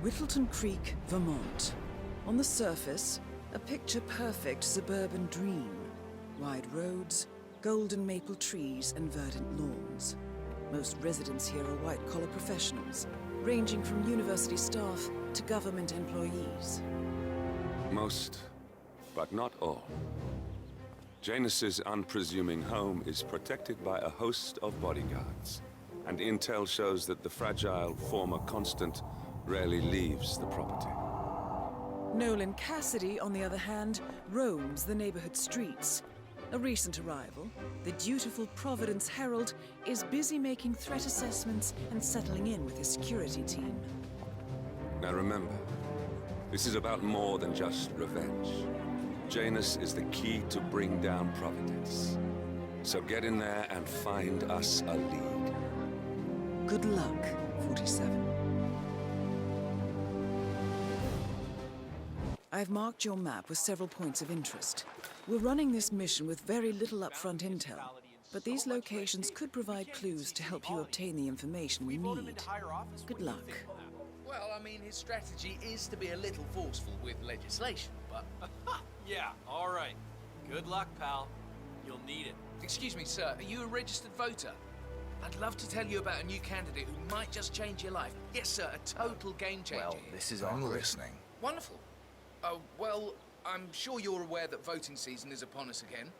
Whittleton Creek, Vermont. On the surface, a picture-perfect suburban dream. Wide roads, golden maple trees, and verdant lawns. Most residents here are white-collar professionals, ranging from university staff to government employees. Most, but not all. Janus's unpresuming home is protected by a host of bodyguards, and intel shows that the fragile former Constant rarely leaves the property. Nolan Cassidy, on the other hand, roams the neighborhood streets. A recent arrival, the dutiful Providence Herald is busy making threat assessments and settling in with his security team. Now remember, this is about more than just revenge. Janus is the key to bring down Providence. So get in there and find us a lead. Good luck, 47. I've marked your map with several points of interest. We're running this mission with very little upfront intel, but these locations could provide clues to help you obtain the information we need. Good luck. Well, I mean, his strategy is to be a little forceful with legislation, but... Yeah, all right. Good luck, pal. You'll need it. Excuse me, sir, are you a registered voter? I'd love to tell you about a new candidate who might just change your life. Yes, sir, a total game changer. Well, this is I'm listening. Wonderful. Oh, well, I'm sure you're aware that voting season is upon us again.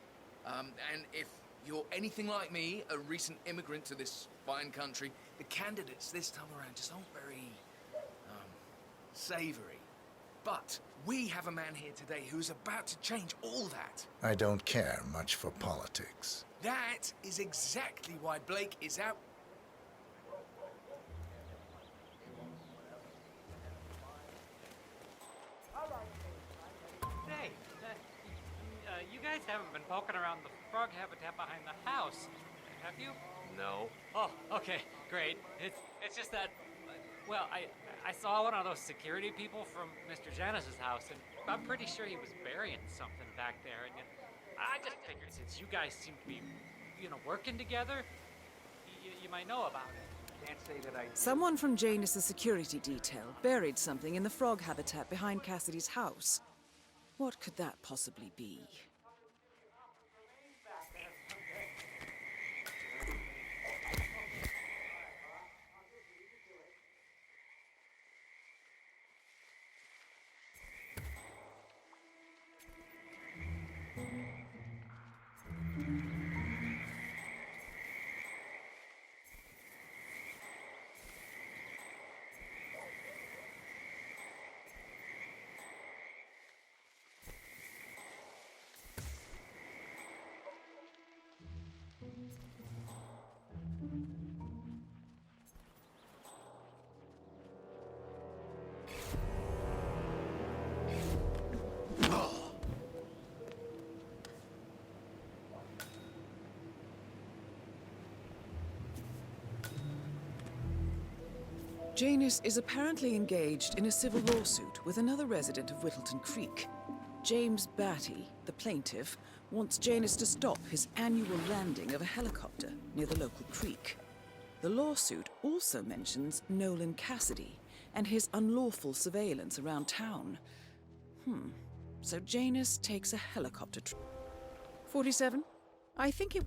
And if you're anything like me, a recent immigrant to this fine country, the candidates this time around just aren't very, savory. But we have a man here today who's about to change all that. I don't care much for politics. That is exactly why Blake is out. Hey, you guys haven't been poking around the frog habitat behind the house, have you? No. Oh, okay, great. It's just that, well, I saw one of those security people from Mr. Janus's house, and I'm pretty sure he was burying something back there, and I just figured since you guys seem to be, working together, you might know about it. Can't say that I did. Someone from Janus's security detail buried something in the frog habitat behind Cassidy's house. What could that possibly be? Janus is apparently engaged in a civil lawsuit with another resident of Whittleton Creek. James Batty, the plaintiff, wants Janus to stop his annual landing of a helicopter near the local creek. The lawsuit also mentions Nolan Cassidy and his unlawful surveillance around town. So Janus takes a helicopter trip. 47, I think it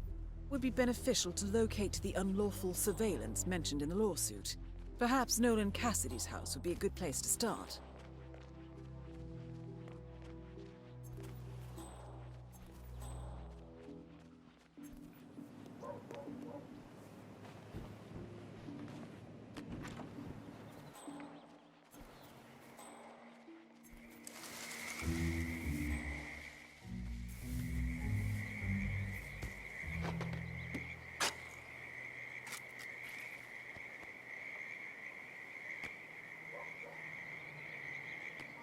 would be beneficial to locate the unlawful surveillance mentioned in the lawsuit. Perhaps Nolan Cassidy's house would be a good place to start.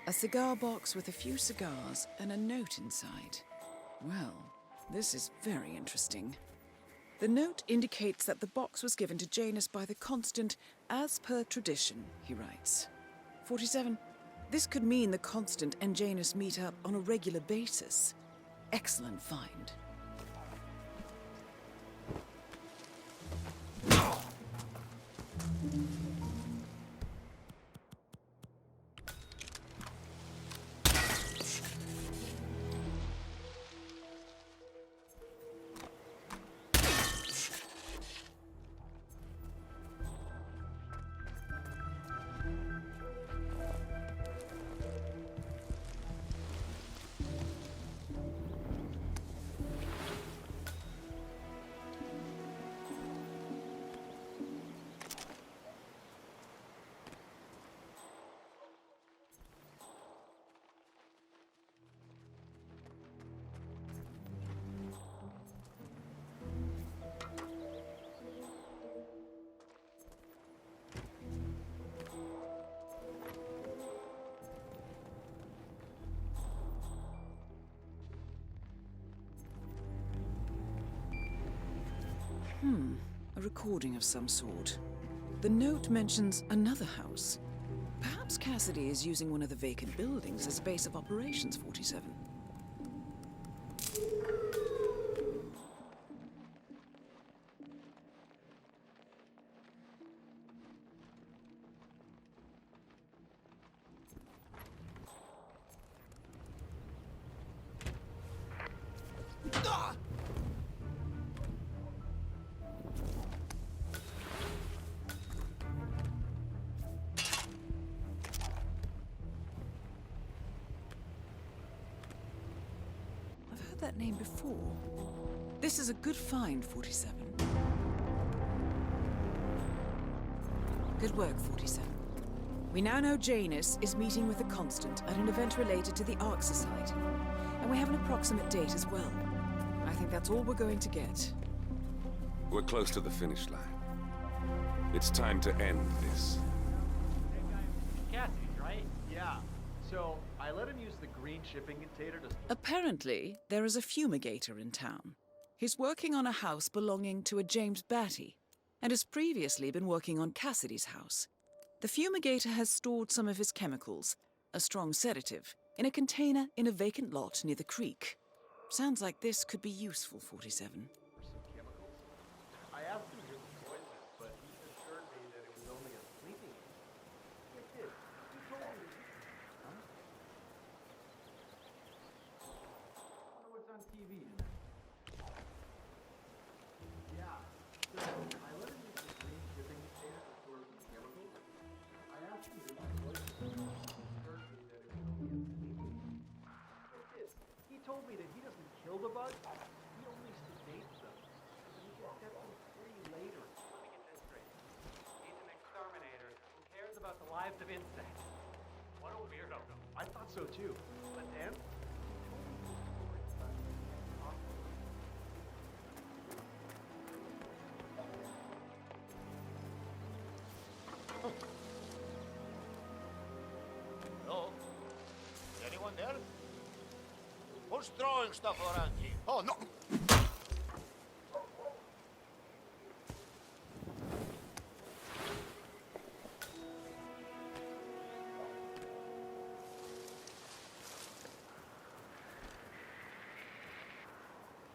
A cigar box with a few cigars and a note inside. Well, this is very interesting. The note indicates that the box was given to Janus by the Constant as per tradition, he writes. 47. This could mean the Constant and Janus meet up on a regular basis. Excellent find. recording of some sort. The note mentions another house. Perhaps Cassidy is using one of the vacant buildings as a base of operations, 47. I've heard that name before. This is a good find, 47. Good work, 47. We now know Janus is meeting with the Constant at an event related to the Ark Society. And we have an approximate date as well. I think that's all we're going to get. We're close to the finish line. It's time to end this. Cassidy's, right? Yeah. So, I let him use the green shipping container to... Apparently, there is a fumigator in town. He's working on a house belonging to a James Batty, and has previously been working on Cassidy's house. The fumigator has stored some of his chemicals, a strong sedative, in a container in a vacant lot near the creek. Sounds like this could be useful, 47. some chemicals. I asked him his poison, but he assured me that it was only a sleeping aid. It did. He told me... Huh? I wonder what's on TV tonight. Yeah, so I let him use the green shipping container to store some chemicals. I asked him his poison, but he assured me that it was only a sleeping aid. It did. He told me that he doesn't kill the bugs, he only sedates them. So he can set them free later. Let me get this straight. He's an exterminator who cares about the lives of insects. What a weirdo. I thought so too. But then, Hello? Is anyone there? Who's throwing stuff around here? Oh, no!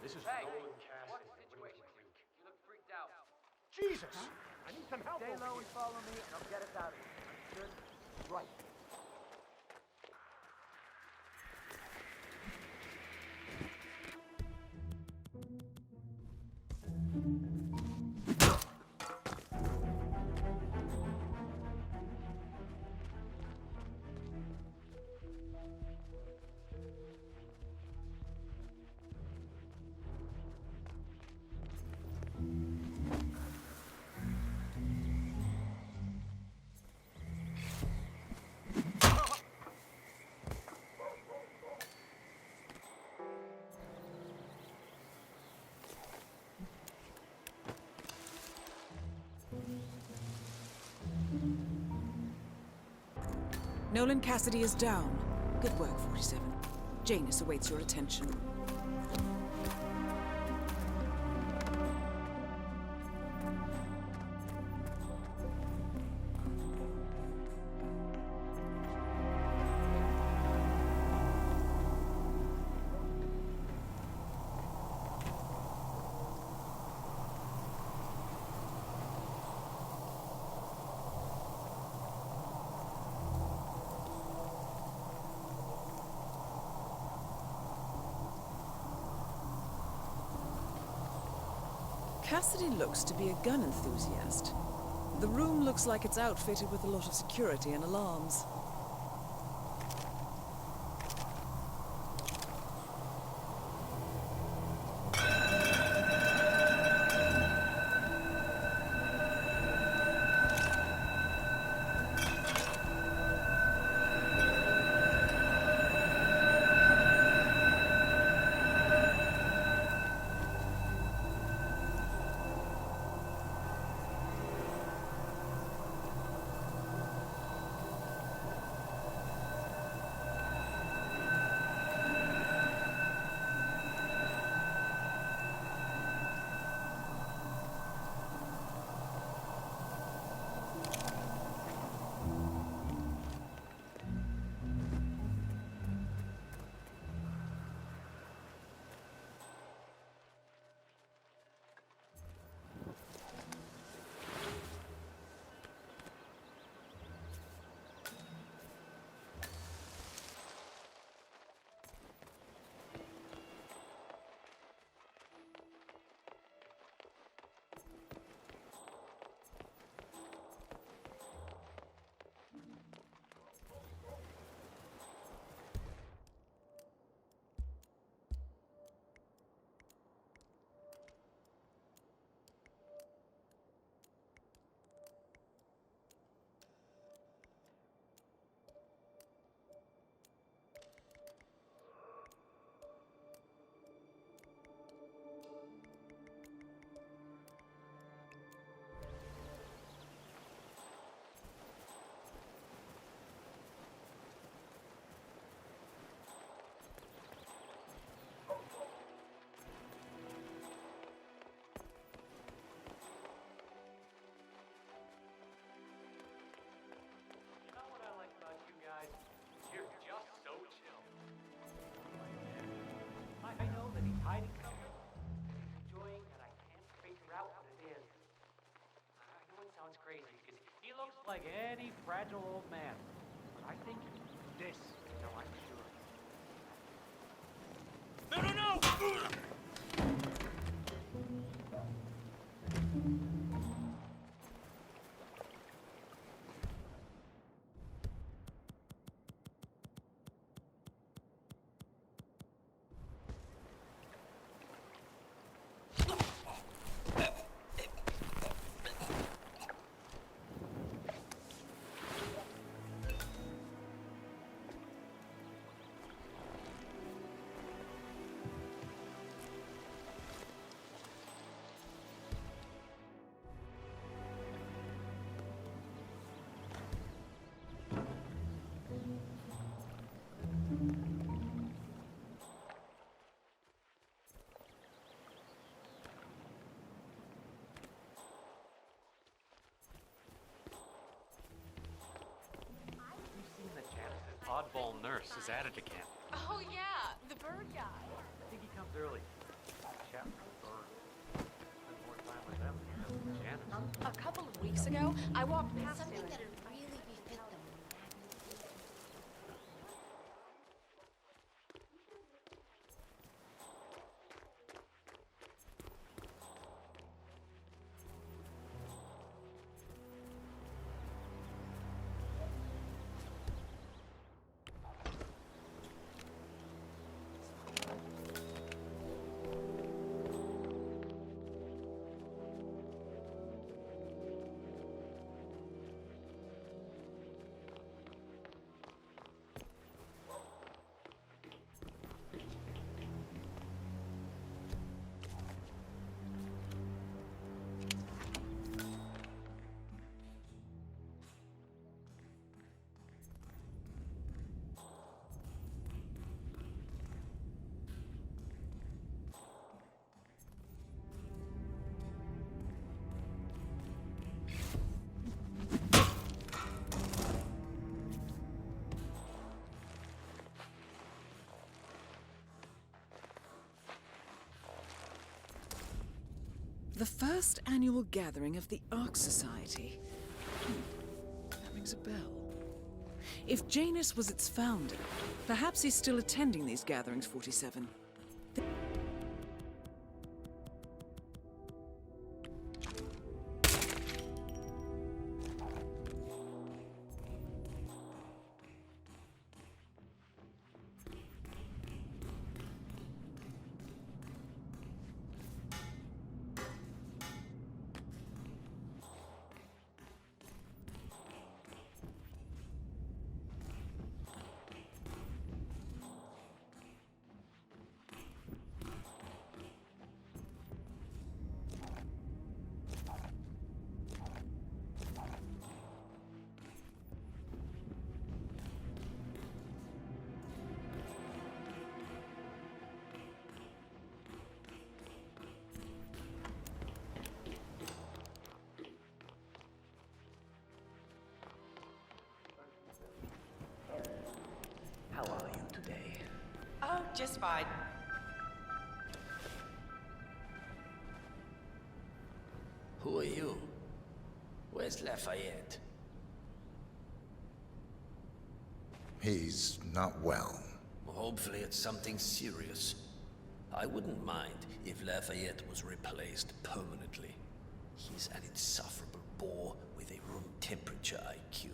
this is Hey, Nolan what's Cassidy. the situation? You look freaked out. Jesus! I need some help. Stay over low here. and follow me, and I'll get us out of here. Understood? Right. Nolan Cassidy is down. Good work, 47. Janus awaits your attention. Cassidy looks to be a gun enthusiast. The room looks like it's outfitted with a lot of security and alarms. like any fragile old man. But I think this, no, I'm sure. No, no, no! You've seen that Janice's oddball nurse is at it again. Oh yeah, the bird guy. I think he comes early. Chat with the bird. Spend more time with them than with Janice. A couple of weeks ago, I walked past Something him. that'd really befit them. The first annual gathering of the Ark Society. That rings a bell. If Janus was its founder, perhaps he's still attending these gatherings, 47. How are you today? Oh, just fine. Who are you? Where's Lafayette? He's not well. Hopefully it's something serious. I wouldn't mind if Lafayette was replaced permanently. He's an insufferable bore with a room temperature IQ.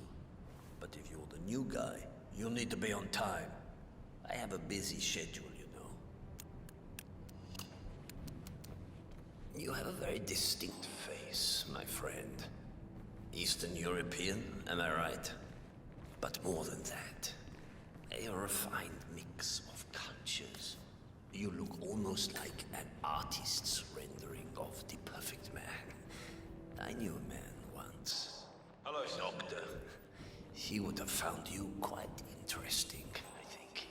But if you're the new guy, you'll need to be on time. I have a busy schedule, you know. You have a very distinct face, my friend. Eastern European, am I right? But more than that, a refined mix of cultures. You look almost like an artist's rendering of the perfect man. I knew a man once. Hello, sir. Doctor. He would have found you quite interesting, I think.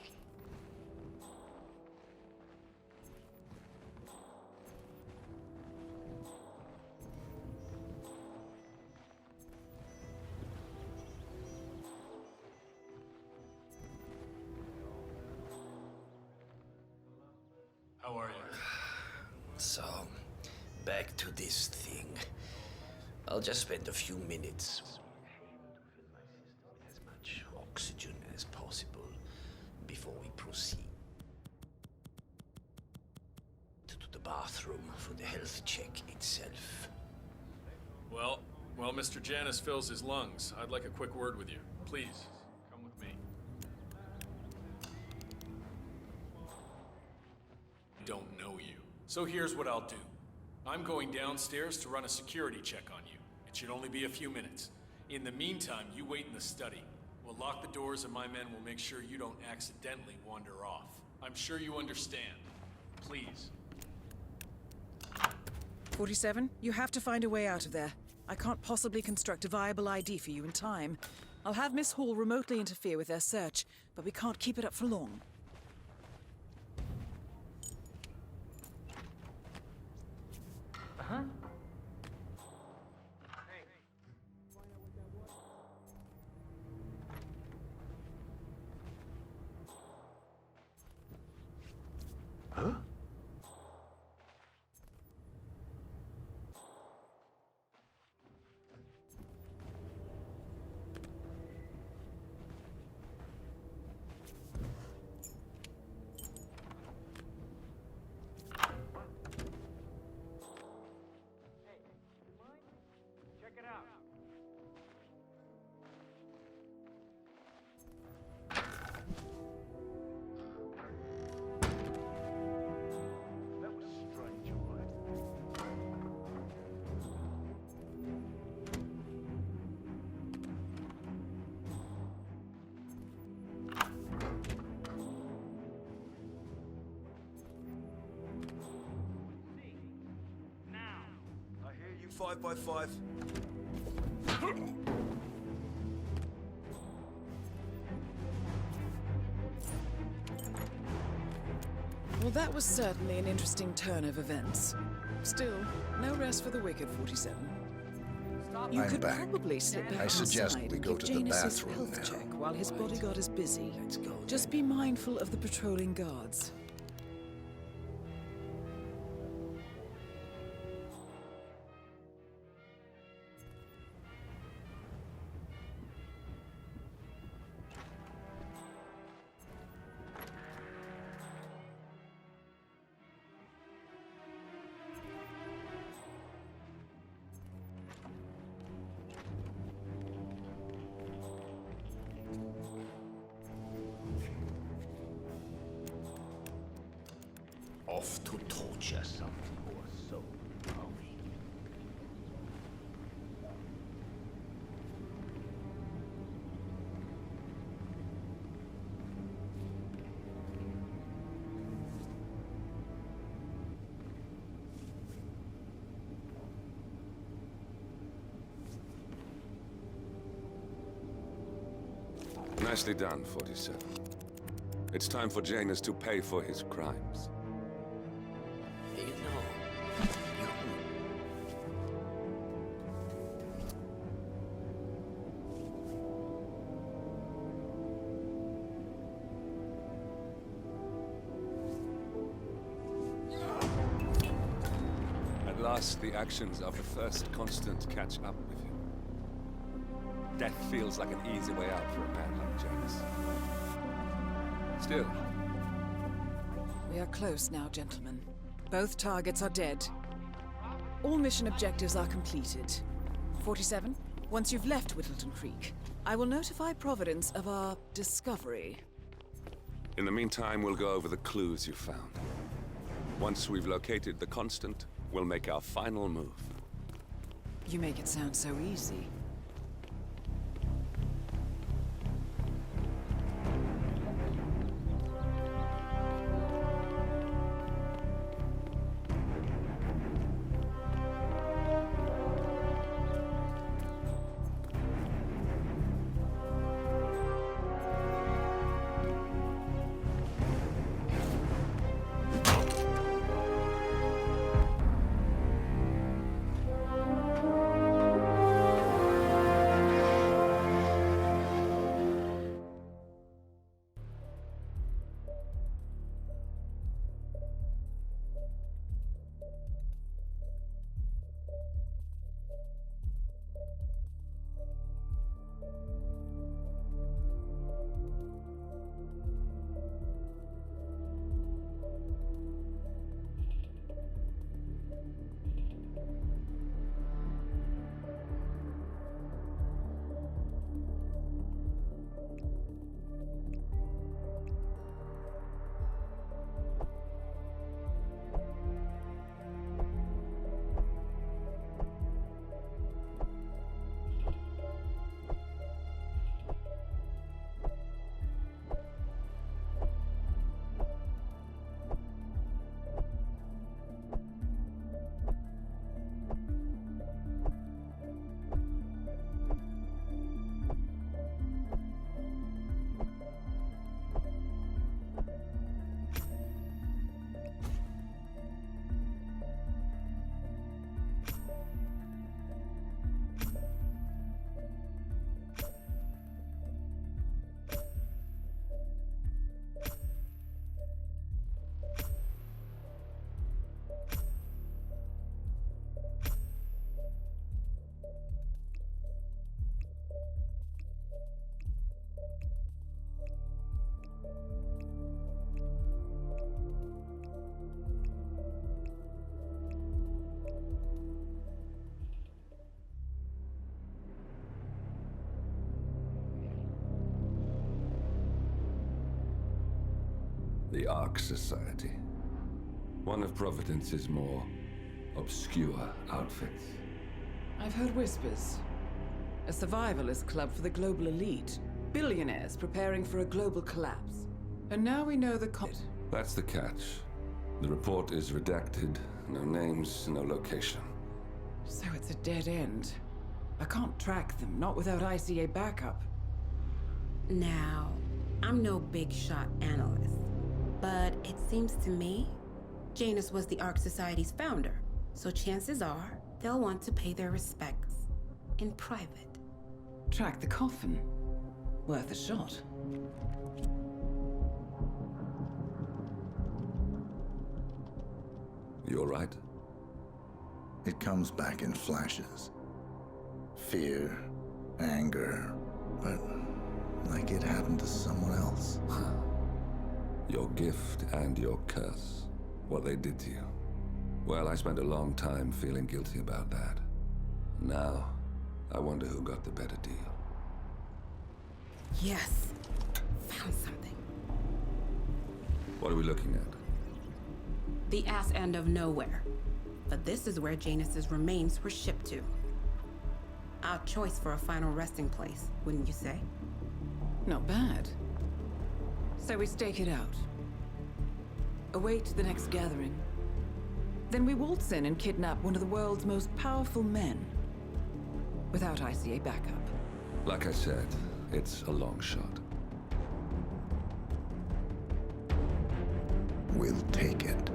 How are you? So, back to this thing. I'll just spend a few minutes bathroom for the health check itself. Well, while Mr. Janus fills his lungs, I'd like a quick word with you. Please, come with me. Don't know you. So here's what I'll do. I'm going downstairs to run a security check on you. It should only be a few minutes. In the meantime, you wait in the study. We'll lock the doors and my men will make sure you don't accidentally wander off. I'm sure you understand. Please. 47, you have to find a way out of there. I can't possibly construct a viable ID for you in time. I'll have Miss Hall remotely interfere with their search, but we can't keep it up for long. Uh-huh. Huh? Check it out. That was strange, all right. I hear you, 5x5. Well, that was certainly an interesting turn of events. Still, no rest for the wicked, 47. You I'm could back. probably slip back I suggest inside we and go give to the Janus's bathroom health now. check while his bodyguard is busy. Let's go. Just be mindful of the patrolling guards. Off to torture some poor soul, are we? Nicely done, 47. It's time for Janus to pay for his crimes. You know, At last, the actions of the first constant catch up with him. Death feels like an easy way out for a man like Janus. Still, We are close now, gentlemen. Both targets are dead. All mission objectives are completed. 47, once you've left Whittleton Creek, I will notify Providence of our discovery. in the meantime, we'll go over the clues you found. Once we've located the constant, we'll make our final move. You make it sound so easy. The Ark Society. One of Providence's more obscure outfits. I've heard whispers. A survivalist club for the global elite. Billionaires preparing for a global collapse. And now we know the That's the catch. The report is redacted. No names, no location. So it's a dead end. I can't track them, not without ICA backup. Now, I'm no big shot analyst, but it seems to me Janus was the Ark Society's founder, so chances are they'll want to pay their respects in private. Track the coffin. Worth a shot. You all right? It comes back in flashes. Fear, anger, but like it happened to someone else. Your gift and your curse. What they did to you. Well, I spent a long time feeling guilty about that. Now, I wonder who got the better deal. Yes, found something. What are we looking at? The ass end of nowhere. But this is where Janus's remains were shipped to. Our choice for a final resting place, wouldn't you say? Not bad. So we stake it out. Await the next gathering. Then we waltz in and kidnap one of the world's most powerful men. Without ICA backup. Like I said, it's a long shot. We'll take it.